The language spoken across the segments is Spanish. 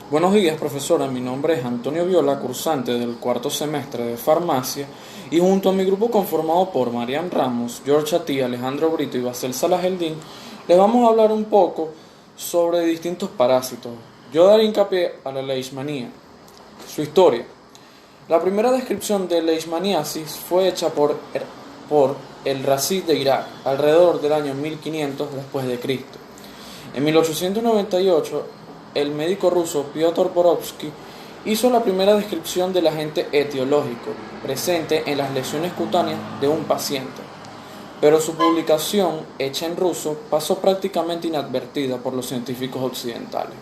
Buenos días, profesora. Mi nombre es Antonio Viola, cursante del cuarto semestre de farmacia, y junto a mi grupo conformado por Marian Ramos, George Atí, Alejandro Brito y Basel Salaheldin, les vamos a hablar un poco sobre distintos parásitos. Yo daré hincapié a la leishmanía. Su historia. La primera descripción de leishmaniasis fue hecha por el Razi de Irak, alrededor del año 1500 después de Cristo. En 1898, el médico ruso Piotr Borovsky hizo la primera descripción del agente etiológico presente en las lesiones cutáneas de un paciente, pero su publicación, hecha en ruso, pasó prácticamente inadvertida por los científicos occidentales.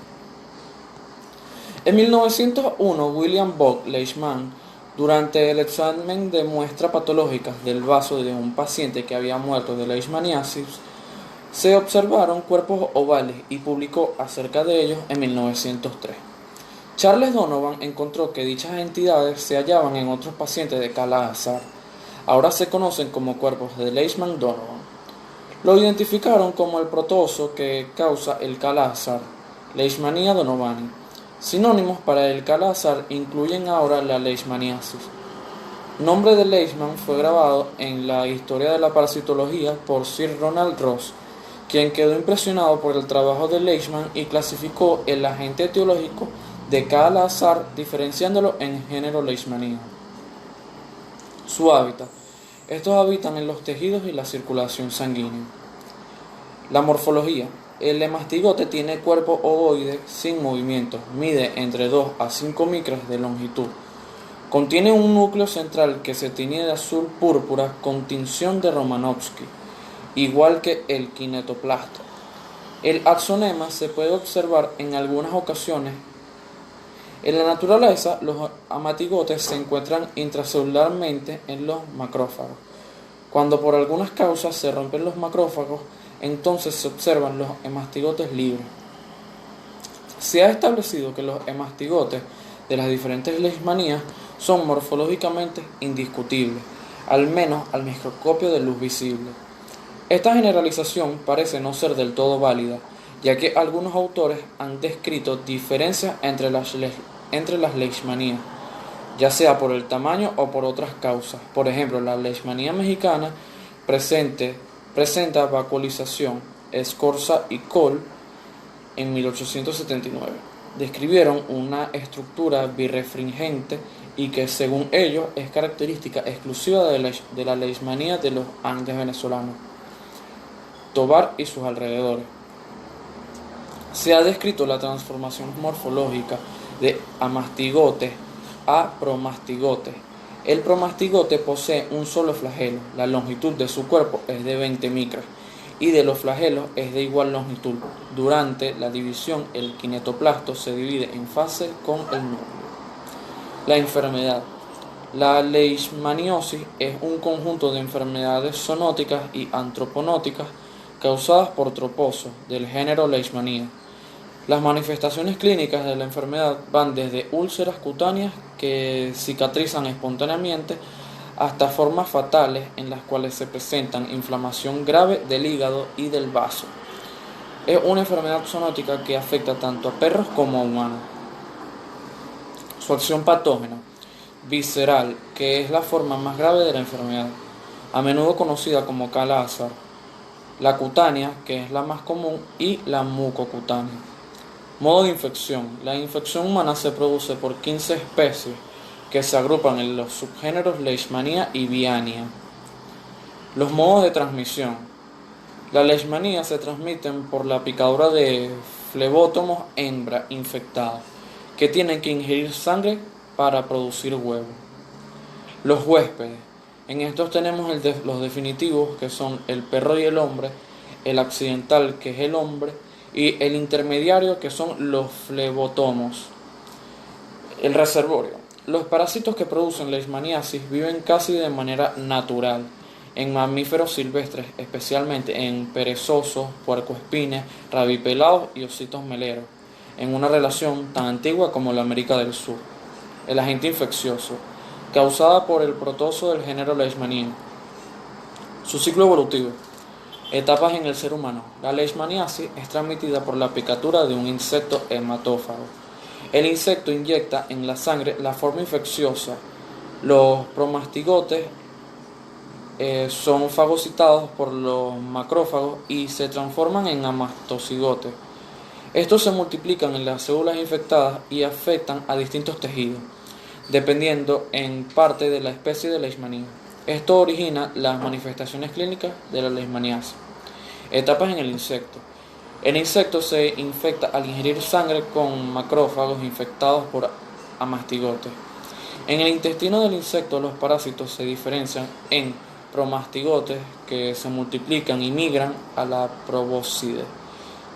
En 1901, William Bock Leishman, durante el examen de muestras patológicas del vaso de un paciente que había muerto de leishmaniasis, se observaron cuerpos ovales y publicó acerca de ellos en 1903. Charles Donovan encontró que dichas entidades se hallaban en otros pacientes de Kala-Azar. Ahora se conocen como cuerpos de Leishman-Donovan. Lo identificaron como el protozoo que causa el Kala-Azar, Leishmania donovani. Sinónimos para el Kala-Azar incluyen ahora la leishmaniasis. Nombre de Leishman fue grabado en la historia de la parasitología por Sir Ronald Ross, quien quedó impresionado por el trabajo de Leishman y clasificó el agente etiológico de Kala-Azar diferenciándolo en género Leishmania. Su hábitat. Estos habitan en los tejidos y la circulación sanguínea. La morfología. El hemastigote tiene cuerpo ovoide sin movimiento, mide entre 2 a 5 micras de longitud. Contiene un núcleo central que se tiñe de azul púrpura con tinción de Romanovsky, igual que el kinetoplasto. El axonema se puede observar en algunas ocasiones. En la naturaleza, los hematigotes se encuentran intracelularmente en los macrófagos. Cuando por algunas causas se rompen los macrófagos, entonces se observan los hemastigotes libres. Se ha establecido que los hemastigotes de las diferentes leishmanías son morfológicamente indiscutibles, al menos al microscopio de luz visible. Esta generalización parece no ser del todo válida, ya que algunos autores han descrito diferencias entre las leishmanías, ya sea por el tamaño o por otras causas. Por ejemplo, la leishmanía mexicana presenta vacuolización, Escorza y Cole en 1879. Describieron una estructura birefringente y que según ellos es característica exclusiva de la leishmanía de los Andes venezolanos, Tovar y sus alrededores. Se ha descrito la transformación morfológica de amastigotes a promastigotes. El promastigote posee un solo flagelo, la longitud de su cuerpo es de 20 micras y de los flagelos es de igual longitud. Durante la división, el kinetoplasto se divide en fase con el núcleo. La enfermedad. La leishmaniosis es un conjunto de enfermedades zoonóticas y antroponóticas causadas por troposos del género Leishmania. Las manifestaciones clínicas de la enfermedad van desde úlceras cutáneas que cicatrizan espontáneamente hasta formas fatales en las cuales se presentan inflamación grave del hígado y del vaso. Es una enfermedad zoonótica que afecta tanto a perros como a humanos. Su acción patógena. Visceral, que es la forma más grave de la enfermedad, a menudo conocida como Kala-Azar. La cutánea, que es la más común, y la mucocutánea. Modo de infección. La infección humana se produce por 15 especies que se agrupan en los subgéneros Leishmania y Viania. Los modos de transmisión. La leishmanía se transmiten por la picadura de flebótomos hembra infectados, que tienen que ingerir sangre para producir huevos. Los huéspedes. En estos tenemos los definitivos, que son el perro y el hombre, el accidental, que es el hombre, y el intermediario, que son los flebotomos. El reservorio. Los parásitos que producen leishmaniasis viven casi de manera natural en mamíferos silvestres, especialmente en perezosos, puercoespines, rabipelados y ositos meleros, en una relación tan antigua como la América del Sur. El agente infeccioso, causada por el protozoo del género Leishmania. Su ciclo evolutivo. Etapas en el ser humano. La leishmaniasis es transmitida por la picadura de un insecto hematófago. El insecto inyecta en la sangre la forma infecciosa. Los promastigotes son fagocitados por los macrófagos y se transforman en amastocigotes. Estos se multiplican en las células infectadas y afectan a distintos tejidos, dependiendo en parte de la especie de leishmanía. Esto origina las manifestaciones clínicas de la leishmaniasis. Etapas en el insecto. El insecto se infecta al ingerir sangre con macrófagos infectados por amastigotes. En el intestino del insecto los parásitos se diferencian en promastigotes que se multiplican y migran a la probóscide.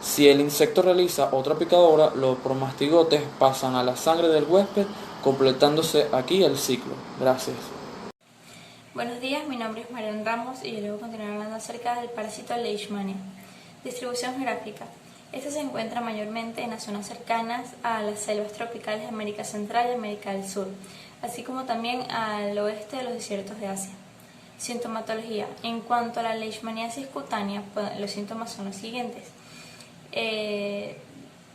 Si el insecto realiza otra picadura, los promastigotes pasan a la sangre del huésped, completándose aquí el ciclo. Gracias. Buenos días, mi nombre es Marian Ramos y yo les voy a continuar hablando acerca del parásito Leishmania. Distribución geográfica. Este se encuentra mayormente en las zonas cercanas a las selvas tropicales de América Central y América del Sur, así como también al oeste de los desiertos de Asia. Sintomatología. En cuanto a la leishmaniasis cutánea, los síntomas son los siguientes.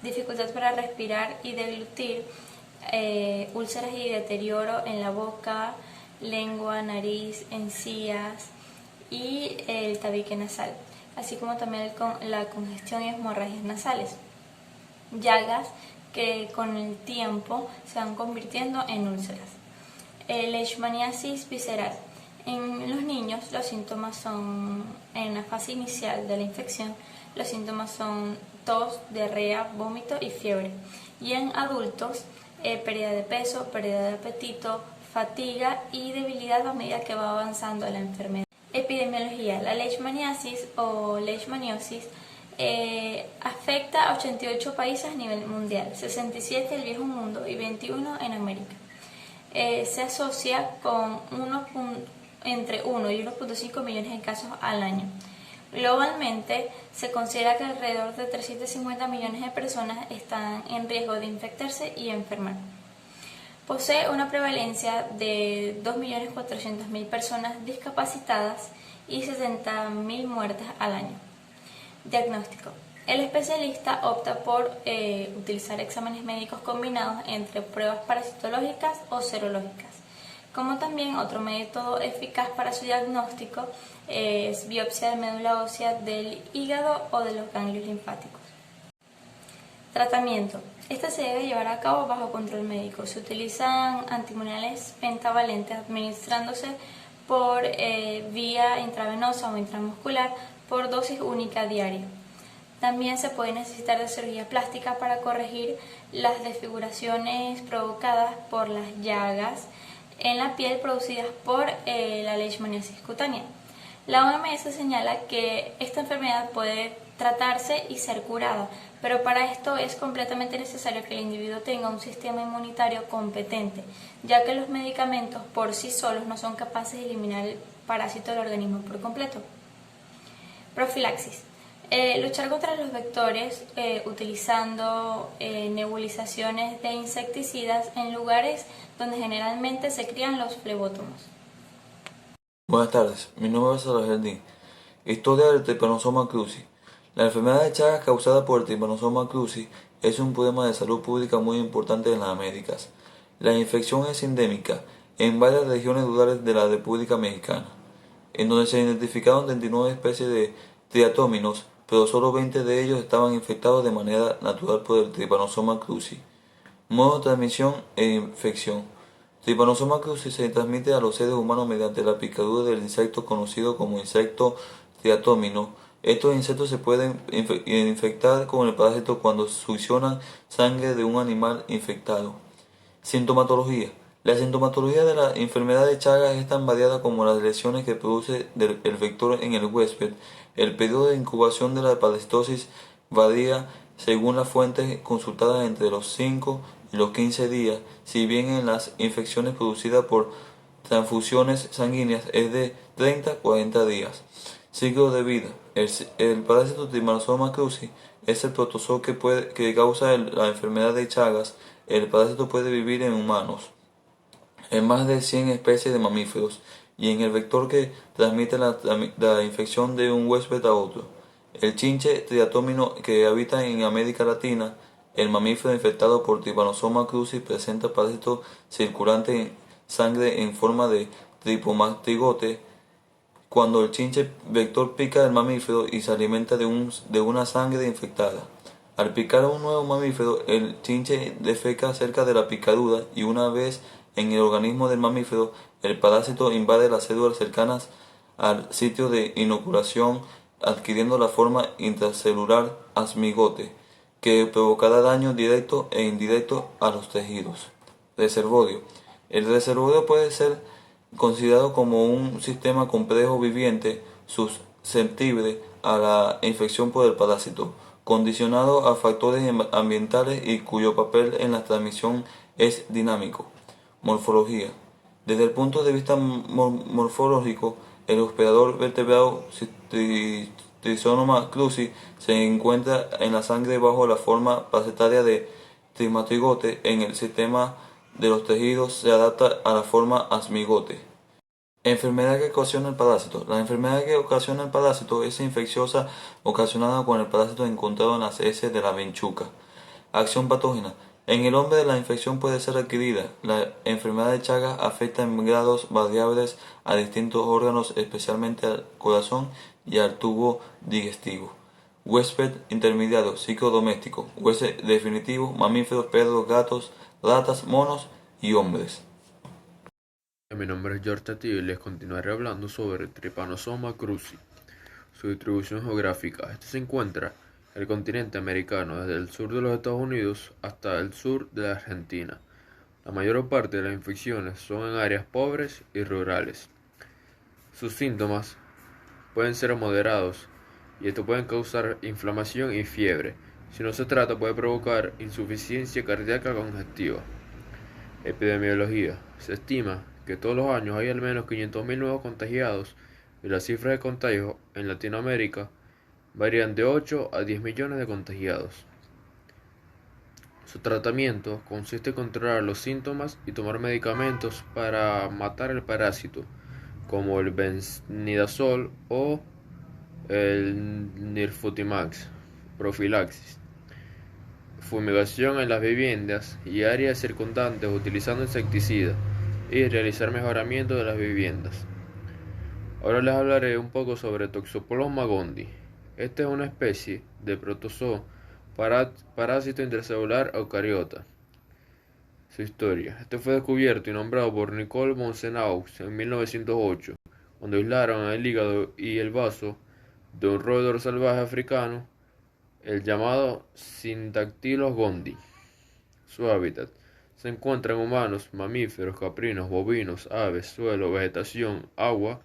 Dificultad para respirar y deglutir, úlceras y deterioro en la boca, lengua, nariz, encías y el tabique nasal, así como también la congestión y hemorragias nasales. Llagas que con el tiempo se van convirtiendo en úlceras. Leishmaniasis visceral. En los niños los síntomas son, en la fase inicial de la infección, los síntomas son tos, diarrea, vómito y fiebre. Y en adultos, pérdida de peso, pérdida de apetito, fatiga y debilidad a medida que va avanzando la enfermedad. Epidemiología. La leishmaniasis o leishmaniosis afecta a 88 países a nivel mundial, 67 del Viejo Mundo y 21 en América. Se asocia con entre 1 y 1.5 millones de casos al año. Globalmente, se considera que alrededor de 350 millones de personas están en riesgo de infectarse y enfermar. Posee una prevalencia de 2.400.000 personas discapacitadas y 60.000 muertes al año. Diagnóstico. El especialista opta por utilizar exámenes médicos combinados entre pruebas parasitológicas o serológicas. Como también otro método eficaz para su diagnóstico es biopsia de médula ósea del hígado o de los ganglios linfáticos. Tratamiento. Este se debe llevar a cabo bajo control médico. Se utilizan antimonales pentavalentes administrándose por vía intravenosa o intramuscular por dosis única diaria. También se puede necesitar de cirugía plástica para corregir las desfiguraciones provocadas por las llagas en la piel producidas por la leishmaniasis cutánea. La OMS señala que esta enfermedad puede tratarse y ser curada, pero para esto es completamente necesario que el individuo tenga un sistema inmunitario competente, ya que los medicamentos por sí solos no son capaces de eliminar el parásito del organismo por completo. Profilaxis. Luchar contra los vectores utilizando nebulizaciones de insecticidas en lugares donde generalmente se crían los flebótomos. Buenas tardes, mi nombre es Salvador Jardín. Historia del Trypanosoma cruzi. La enfermedad de Chagas causada por el Trypanosoma cruzi es un problema de salud pública muy importante en las Américas. La infección es endémica en varias regiones rurales de la República Mexicana, en donde se identificaron 39 especies de triatóminos, pero solo 20 de ellos estaban infectados de manera natural por el Trypanosoma cruzi. Modo de transmisión e infección. Trypanosoma cruzi se transmite a los seres humanos mediante la picadura del insecto conocido como insecto triatómino. Estos insectos se pueden infectar con el parásito cuando succionan sangre de un animal infectado. Sintomatología. La sintomatología de la enfermedad de Chagas es tan variada como las lesiones que produce el vector en el huésped. El periodo de incubación de la parasitosis varía según las fuentes consultadas entre los 5 y los 15 días, si bien en las infecciones producidas por transfusiones sanguíneas es de 30 a 40 días. Ciclo de vida. El parásito Trypanosoma cruzi es el protozoo que causa la enfermedad de Chagas. El parásito puede vivir en humanos, en más de 100 especies de mamíferos, y en el vector que transmite la infección de un huésped a otro. El chinche triatómino que habita en América Latina El mamífero infectado por Trypanosoma cruzi presenta parásito circulante en sangre en forma de tripomastigote. Cuando el chinche vector pica al mamífero y se alimenta de una sangre infectada. Al picar a un nuevo mamífero, el chinche defeca cerca de la picadura y una vez en el organismo del mamífero, el parásito invade las células cercanas al sitio de inoculación, adquiriendo la forma intracelular asmigote, que provocará daño directo e indirecto a los tejidos. Reservorio. El reservorio puede ser considerado como un sistema complejo viviente susceptible a la infección por el parásito, condicionado a factores ambientales y cuyo papel en la transmisión es dinámico. Morfología. Desde el punto de vista morfológico, el hospedador vertebrado Trypanosoma cruzi se encuentra en la sangre bajo la forma parasitaria de trimastigote. En el sistema de los tejidos se adapta a la forma asmigote. Enfermedad que ocasiona el parásito. La enfermedad que ocasiona el parásito es infecciosa ocasionada con el parásito encontrado en las heces de la vinchuca. Acción patógena. En el hombre la infección puede ser adquirida. La enfermedad de Chagas afecta en grados variables a distintos órganos, especialmente al corazón y al tubo digestivo. Huésped intermediario, ciclo doméstico. Huésped definitivo, mamíferos, perros, gatos, ratas, monos y hombres. Mi nombre es George Tati y les continuaré hablando sobre Trypanosoma cruzi. Su distribución geográfica. Este se encuentra en el continente americano, desde el sur de los Estados Unidos hasta el sur de la Argentina. La mayor parte de las infecciones son en áreas pobres y rurales. Sus síntomas pueden ser moderados y esto puede causar inflamación y fiebre. Si no se trata, puede provocar insuficiencia cardíaca congestiva. Epidemiología. Se estima que todos los años hay al menos 500.000 nuevos contagiados y las cifras de contagio en Latinoamérica varían de 8 a 10 millones de contagiados. Su tratamiento consiste en controlar los síntomas y tomar medicamentos para matar el parásito, como el benznidazol o el nirfutimax. Profilaxis. Fumigación en las viviendas y áreas circundantes utilizando insecticidas y realizar mejoramiento de las viviendas. Ahora les hablaré un poco sobre Toxoplasma gondii. Esta es una especie de protozoo parásito intracelular eucariota. Su historia. Este fue descubierto y nombrado por Nicole Monsenaux en 1908, cuando aislaron el hígado y el vaso de un roedor salvaje africano, el llamado Syndactylus gondii. Su hábitat. Se encuentra en humanos, mamíferos, caprinos, bovinos, aves, suelo, vegetación, agua,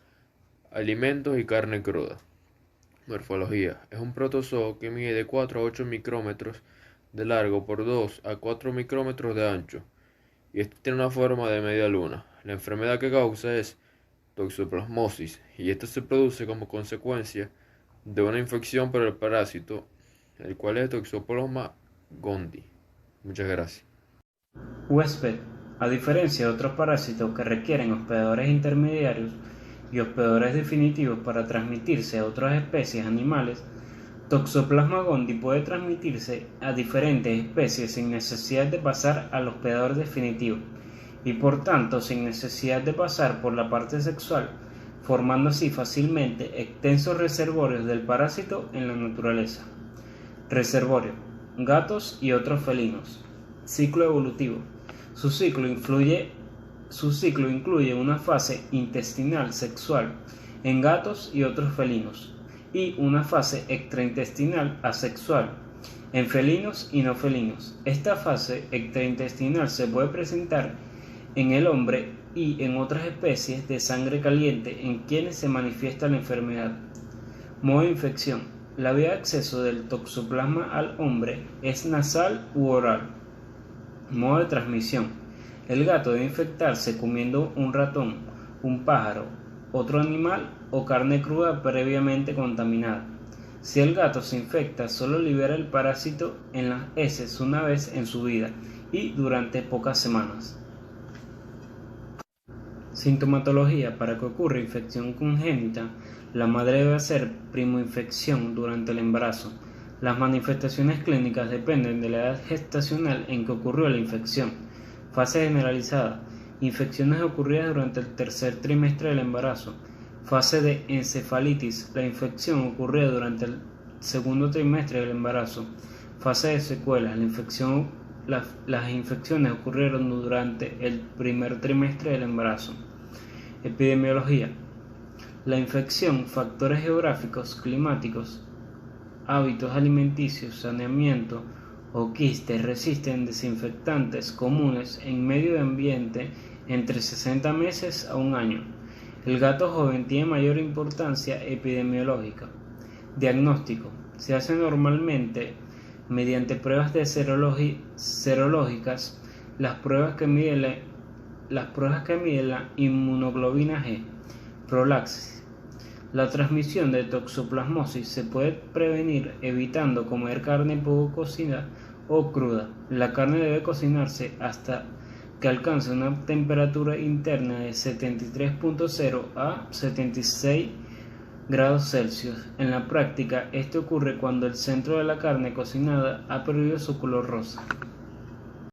alimentos y carne cruda. Morfología. Es un protozoo que mide de 4 a 8 micrómetros de largo por 2 a 4 micrómetros de ancho, y este tiene una forma de media luna. La enfermedad que causa es toxoplasmosis, y esto se produce como consecuencia de una infección por el parásito, el cual es Toxoplasma gondii. Muchas gracias. Huésped. A diferencia de otros parásitos que requieren hospedadores intermediarios y hospedadores definitivos para transmitirse a otras especies animales, Toxoplasma gondii puede transmitirse a diferentes especies sin necesidad de pasar al hospedador definitivo y por tanto sin necesidad de pasar por la parte sexual, formando así fácilmente extensos reservorios del parásito en la naturaleza. Reservorio. Gatos y otros felinos. Ciclo evolutivo. Su ciclo incluye una fase intestinal sexual en gatos y otros felinos y una fase extraintestinal asexual en felinos y no felinos. Esta fase extraintestinal se puede presentar en el hombre y en otras especies de sangre caliente en quienes se manifiesta la enfermedad. Modo de infección. La vía de acceso del toxoplasma al hombre es nasal u oral. Modo de transmisión. El gato debe infectarse comiendo un ratón, un pájaro, otro animal o carne cruda previamente contaminada. Si el gato se infecta, solo libera el parásito en las heces una vez en su vida y durante pocas semanas. Sintomatología. Para que ocurra infección congénita, la madre debe hacer primoinfección durante el embarazo. Las manifestaciones clínicas dependen de la edad gestacional en que ocurrió la infección. Fase generalizada. Infecciones ocurridas durante el tercer trimestre del embarazo. Fase de encefalitis. La infección ocurrida durante el segundo trimestre del embarazo. Fase de secuelas. Las infecciones ocurrieron durante el primer trimestre del embarazo. Epidemiología. La infección, factores geográficos, climáticos, hábitos alimenticios, saneamiento o quistes resisten desinfectantes comunes en medio ambiente entre 60 meses a un año. El gato joven tiene mayor importancia epidemiológica. Diagnóstico. Se hace normalmente mediante pruebas de serológicas, las pruebas que miden la inmunoglobina G. Prolaxis. La transmisión de toxoplasmosis se puede prevenir evitando comer carne poco cocida o cruda. La carne debe cocinarse hasta que alcance una temperatura interna de 73.0 a 76 grados Celsius. En la práctica, esto ocurre cuando el centro de la carne cocinada ha perdido su color rosa.